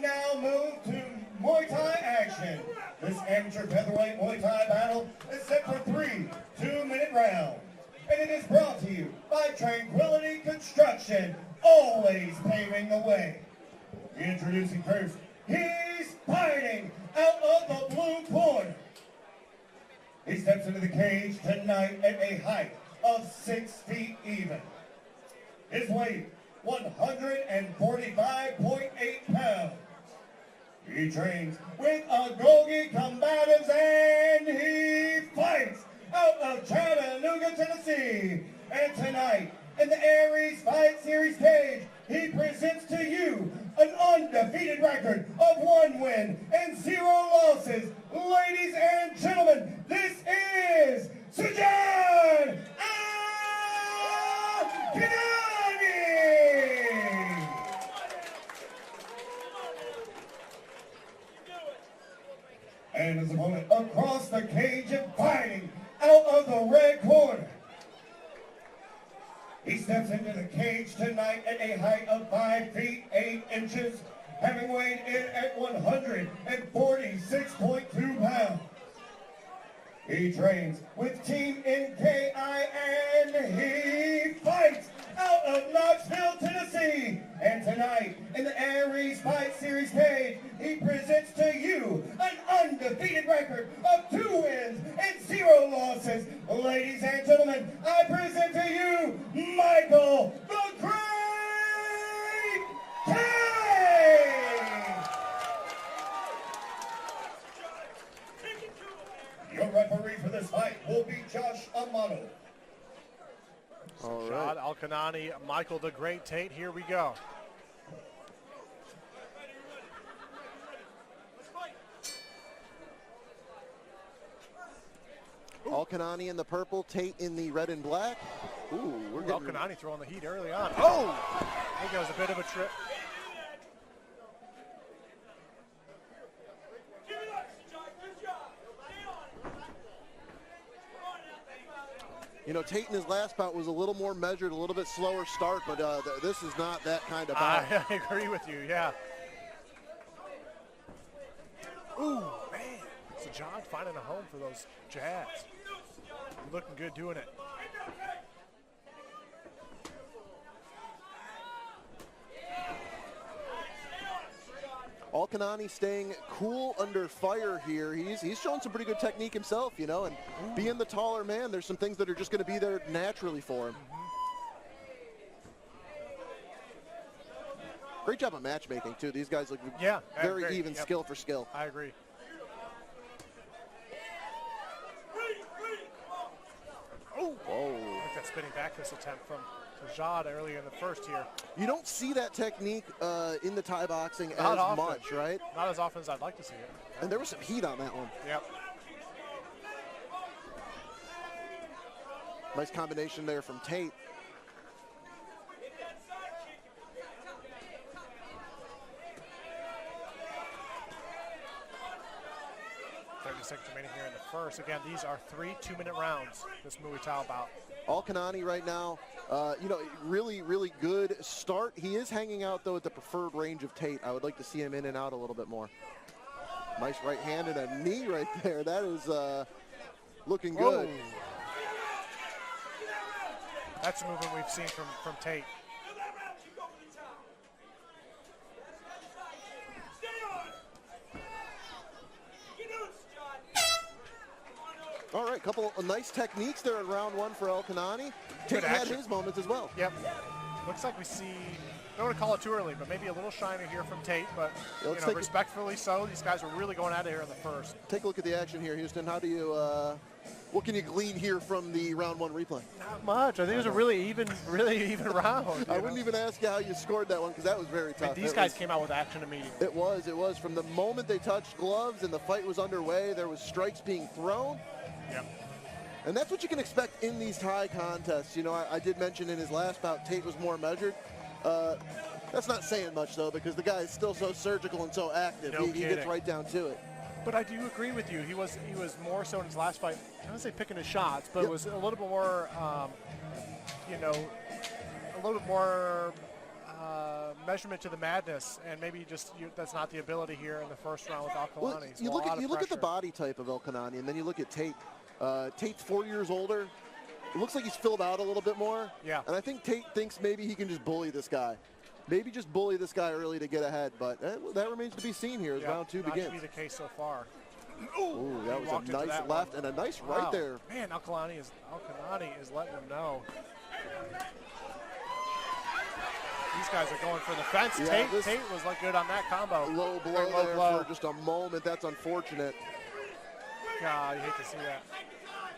now move to Muay Thai action. This amateur featherweight Muay Thai battle is set for 3 2-minute rounds. And it is brought to you by Tranquility Construction, always paving the way. Introducing first, he's fighting out of the blue corner. He steps into the cage tonight at a height of 6 feet even. His weight, 145.8 pounds. He trains with Agoge combatives and he fights out of Chattanooga, Tennessee. And tonight, in the Aries Fight Series cage, he presents to you an undefeated record of 1 win and 0 losses. Ladies and gentlemen, this is Sijahd Alkinani! And his opponent across the cage and fighting out of the red corner. He steps into the cage tonight at a height of 5 feet 8 inches, having weighed in at 146.2 pounds. He trains with Team NKI and he fights out of Knoxville, Tennessee. And tonight, in the Aries Fight Series cage, he presents to you an undefeated record of 2 wins and 0 losses. Ladies and gentlemen, I present to you Michael the Great Tate! Your referee for this fight will be Josh Amato. Sijahd Alkinani, Michael the Great Tate, here we go. Alkinani in the purple, Tate in the red and black. Ooh, we're getting... Alkinani throwing the heat early on. Oh! I think that was a bit of a trip. You know, Tate in his last bout was a little more measured, a little bit slower start, but this is not that kind of bout. I agree with you, yeah. Ooh, man. Sijahd finding a home for those jabs. Looking good doing it. Alkinani staying cool under fire here. He's showing some pretty good technique himself, you know, and being the taller man, there's some things that are just going to be there naturally for him. Great job of matchmaking, too. These guys look very even, skill for skill. I agree. Oh, like that spinning back fist attempt from Sijahd earlier in the first here. You don't see that technique in the Thai boxing Not as often. much, right? Not as often as I'd like to see it. And there was some heat on that one. Yep. Nice combination there from Tate. Seconds remaining here in the first. Again, these are 3 2-minute rounds, this Muay Thai bout. Alkinani right now, you know, really, really good start. He is hanging out, though, at the preferred range of Tate. I would like to see him in and out a little bit more. Nice right hand and a knee right there. That is looking good. Whoa. That's a movement we've seen from Tate. All right, couple of nice techniques there in round 1 for Alkinani. Tate had his moments as well. Yep. Looks like we see, I don't want to call it too early, but maybe a little shiner here from Tate, but you know, respectfully so. These guys were really going at it here in the first. Take a look at the action here, Houston. How do you, what can you glean here from the round 1 replay? Not much. I think it was a really even round. I wouldn't even ask you how you scored that one because that was very tough. I mean, these guys came out with action immediately. It was. From the moment they touched gloves and the fight was underway, there was strikes being thrown. Yep. And that's what you can expect in these Thai contests. You know, I did mention in his last bout, Tate was more measured. That's not saying much, though, because the guy is still so surgical and so active. He gets right down to it. But I do agree with you. He was more so in his last fight, I don't want to say picking his shots, but it was a little bit more, you know, a little bit more measurement to the madness, and maybe just that's not the ability here in the first round with Alkinani. Well, you look at the body type of Alkinani, and then you look at Tate. Tate's 4 years older. It looks like he's filled out a little bit more. Yeah. And I think Tate thinks maybe he can just bully this guy. Maybe just bully this guy early to get ahead, but that remains to be seen here as round 2 begins. Not to be the case so far. Ooh, that was a nice left and a nice right there. Man, Alkinani is letting him know. These guys are going for the fence. Yeah, Tate was like good on that combo. Low blow there for just a moment. That's unfortunate. God, you hate to see that.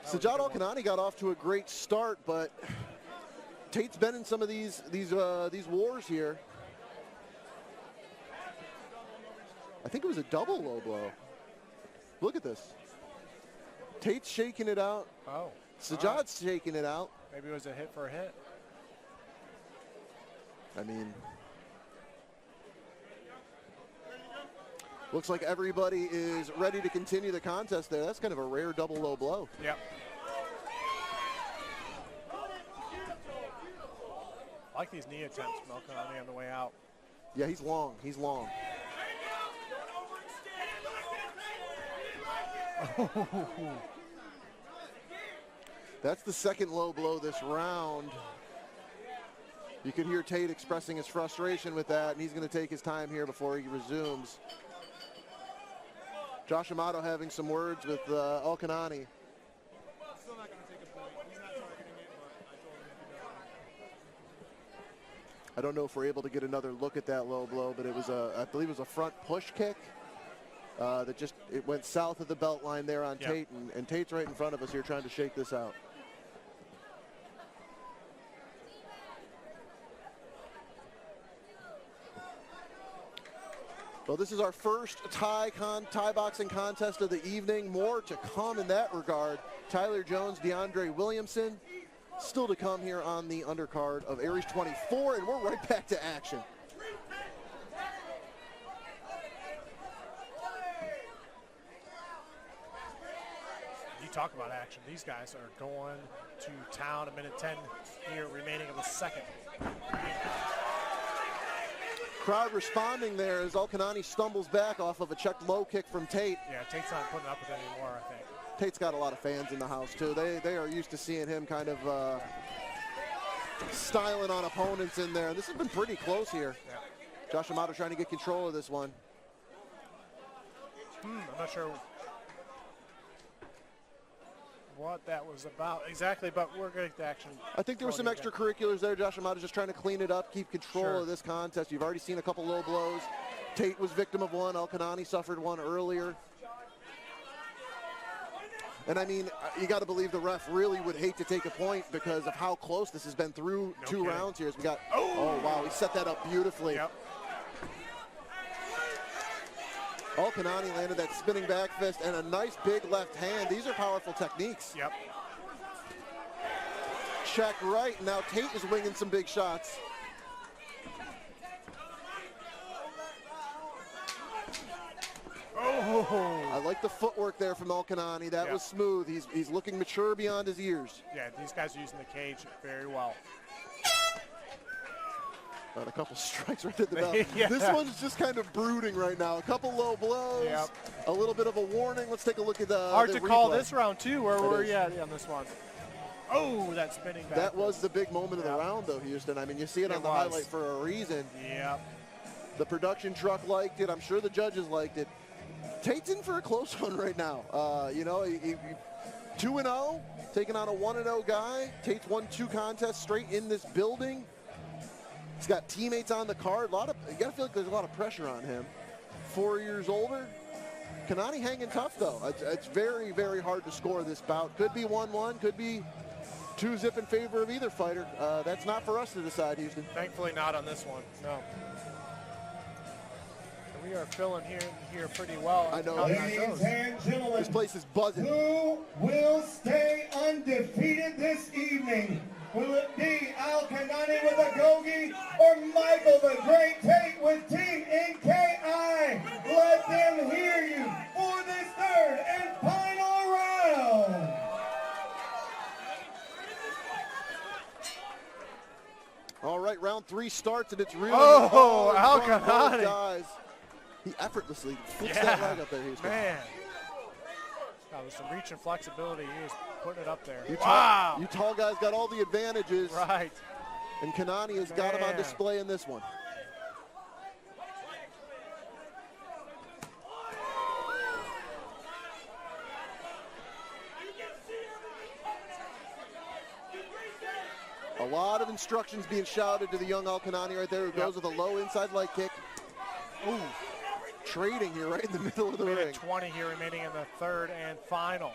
Sijahd Alkinani got off to a great start, but Tate's been in some of these wars here. I think it was a double low blow. Look at this. Tate's shaking it out. Oh. Sijahd's shaking it out. Maybe it was a hit for a hit. I mean, looks like everybody is ready to continue the contest there. That's kind of a rare double low blow. Yep. I like these knee attempts from Alkinani on the way out. Yeah, he's long. He's long. That's the second low blow this round. You can hear Tate expressing his frustration with that, and he's going to take his time here before he resumes. Josh Amato having some words with Alkinani. Still not going to take a point. He's not targeting it, but I told him if he doesn't. I don't know if we're able to get another look at that low blow, but it was I believe it was a front push kick that it went south of the belt line there on Tate, and Tate's right in front of us here trying to shake this out. Well, this is our first Thai boxing contest of the evening. More to come in that regard. Tyler Jones, DeAndre Williamson, still to come here on the undercard of Aries 24, and we're right back to action. You talk about action. These guys are going to town. A minute 10 here remaining of the second. Crowd responding there as Alkinani stumbles back off of a checked low kick from Tate. Yeah, Tate's not putting up with it anymore, I think. Tate's got a lot of fans in the house, too. They are used to seeing him kind of styling on opponents in there. This has been pretty close here. Yeah. Josh Amato trying to get control of this one. I'm not sure what that was about exactly, but we're going to get the action. I think there were some extracurriculars there. Josh Amato just trying to clean it up, keep control of this contest. You've already seen a couple low blows. Tate was victim of one. Alkinani suffered one earlier. And I mean, you got to believe the ref really would hate to take a point because of how close this has been through two rounds here. As we got, oh wow, he set that up beautifully. Yep. Alkinani landed that spinning back fist and a nice big left hand. These are powerful techniques. Yep. Check right. Now Tate is winging some big shots. Oh! I like the footwork there from Alkinani. That was smooth. He's looking mature beyond his years. Yeah, these guys are using the cage very well. Got a couple strikes right at the bell. Yeah. This one's just kind of brooding right now. A couple low blows, a little bit of a warning. Let's take a look at the Hard to call replay. this round, too. Where were you at on this one? Oh, that spinning back. That was the big moment of the round, though, Houston. I mean, you see it on the highlight for a reason. Yep. The production truck liked it. I'm sure the judges liked it. Tate's in for a close one right now. You know, 2-0, taking on a 1-0 guy. Tate's won 2 contests straight in this building. He's got teammates on the card. You got to feel like there's a lot of pressure on him. 4 years older. Kanani hanging tough, though. It's very, very hard to score this bout. Could be 1-1, could be 2-zip in favor of either fighter. That's not for us to decide, Houston. Thankfully not on this one, no. We are filling here pretty well. I know. Ladies and gentlemen, this place is buzzing. Who will stay undefeated this evening? Will it be Alkinani with Agoge or Michael the Great Tate with Team NKI? Let them hear you for this third and final round. All right, round 3 restarts, and it's really Alkinani. Guys. He effortlessly flips that leg up there, Houston. Man. That was some reach and flexibility. He was putting it up there. You Wow. tall guys got all the advantages. Right. And Kanani has got him on display in this one. A lot of instructions being shouted to the young Alkinani right there, who goes with a low inside leg kick. Ooh, trading here right in the middle of the ring. 20 here remaining in the third and final.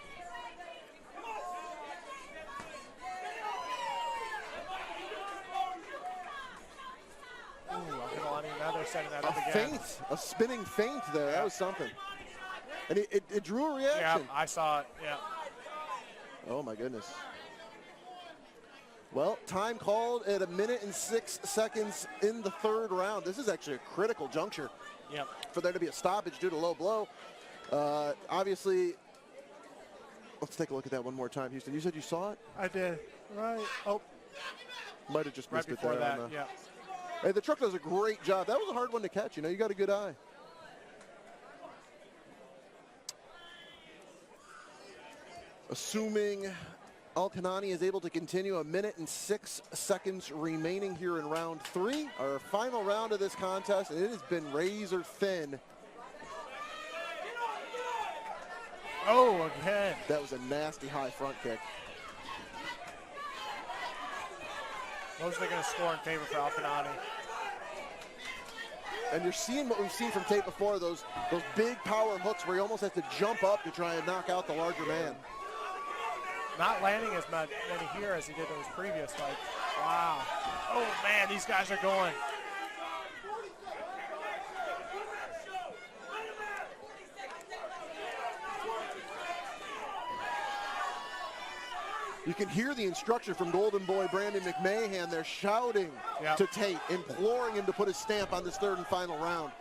Ooh, Alkinani, another setting that up again. Feint, a spinning feint there. That was something. And it drew a reaction. Yeah, I saw it, yeah. Oh, my goodness. Well, time called at 1 minute and 6 seconds in the third round. This is actually a critical juncture for there to be a stoppage due to low blow. Obviously, let's take a look at that one more time, Houston. You said you saw it? I did. Right. Oh. Might have just missed right it there. before that, yeah. Hey, the truck does a great job. That was a hard one to catch. You know, you got a good eye. Assuming Alkinani is able to continue, 1 minute and 6 seconds remaining here in round 3. Our final round of this contest, and it has been razor thin. Oh, again. That was a nasty high front kick. Those are going to score in favor for Alkinani. And you're seeing what we've seen from Tate before, those big power hooks where he almost has to jump up to try and knock out the larger man. Not landing as many here as he did in his previous fight. Wow. Oh, man, these guys are going. You can hear the instruction from Golden Boy Brandon McMahon. They're shouting to Tate, imploring him to put his stamp on this third and final round.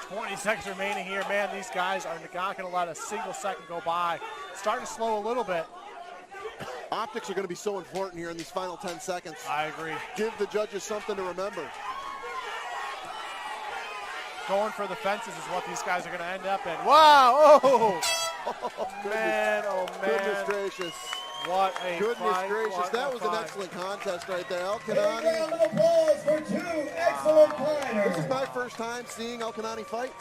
20 seconds remaining here. Man, these guys are not going to let a single second go by. Starting to slow a little bit. Optics are going to be so important here in these final 10 seconds. I agree. Give the judges something to remember. Going for the fences is what these guys are going to end up in. Wow! Oh! Man, oh man. Goodness gracious. What a fight. Gracious. That was an excellent contest right there. Alkinani. A round of applause for 2 excellent fighters. This is my first time seeing Alkinani fight.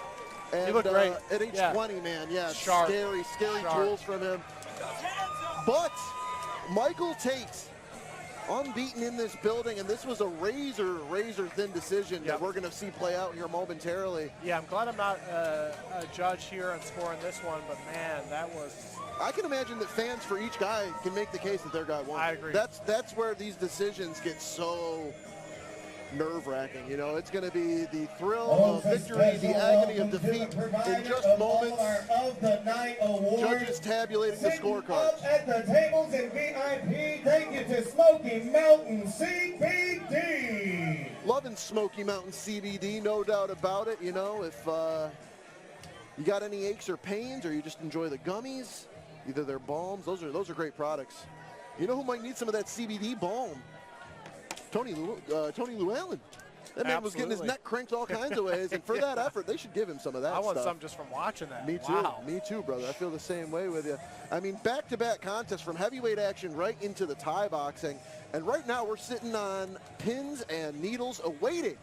And, he looked great. At age 20, man. Yeah, sharp. Scary tools from him. But Michael Tate, unbeaten in this building, and this was a razor thin decision that we're going to see play out here momentarily. Yeah, I'm glad I'm not a judge here on scoring this one, but man, that was... I can imagine that fans for each guy can make the case that their guy won. I agree. That's where these decisions get so nerve-wracking. You know, it's going to be the thrill of victory, the agony of defeat in just moments. Of the night award. Judges tabulating the scorecards. Up at the tables in VIP, thank you to Smoky Mountain CBD. Loving Smoky Mountain CBD, no doubt about it. You know, if you got any aches or pains, or you just enjoy the gummies, either their balms, those are great products. You know who might need some of that CBD balm? Tony Llewellyn. That man was getting his neck cranked all kinds of ways, and for that effort, they should give him some of that I want stuff. some just from watching that. Me too. Wow. Me too, brother. I feel the same way with you. I mean, back-to-back contests from heavyweight action right into the Thai boxing, and right now we're sitting on pins and needles awaiting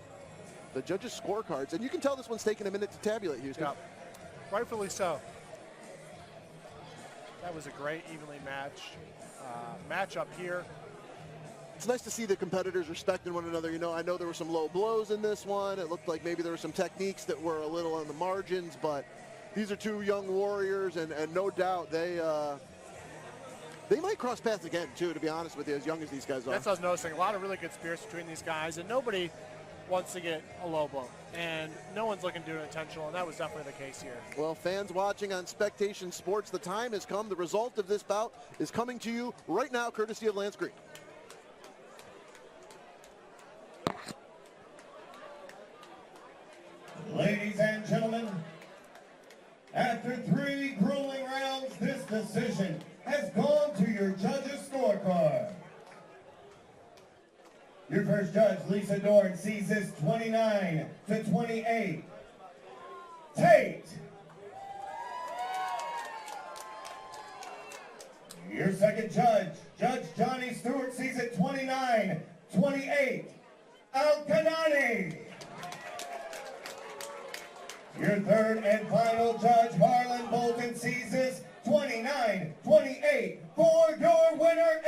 the judges' scorecards, and you can tell this one's taking a minute to tabulate, Houston. Yeah. Rightfully so. That was a great evenly matched matchup here. It's nice to see the competitors respecting one another. You know, I know there were some low blows in this one. It looked like maybe there were some techniques that were a little on the margins, but these are two young warriors, and no doubt they might cross paths again, too, to be honest with you, as young as these guys are. That's what I was noticing. A lot of really good spirits between these guys, and nobody wants to get a low blow. And no one's looking to do it intentional, and that was definitely the case here. Well, fans watching on Spectation Sports, the time has come. The result of this bout is coming to you right now, courtesy of Lance Green. Ladies and gentlemen, after 3 grueling rounds, this decision has gone to your judges' scorecard. Your first judge, Lisa Dorn, sees this 29-28. Tate. Your second judge, Judge Johnny Stewart, sees it 29-28. Alkinani. Your third and final judge, Harlan Bolton, sees this 29-28 for your winner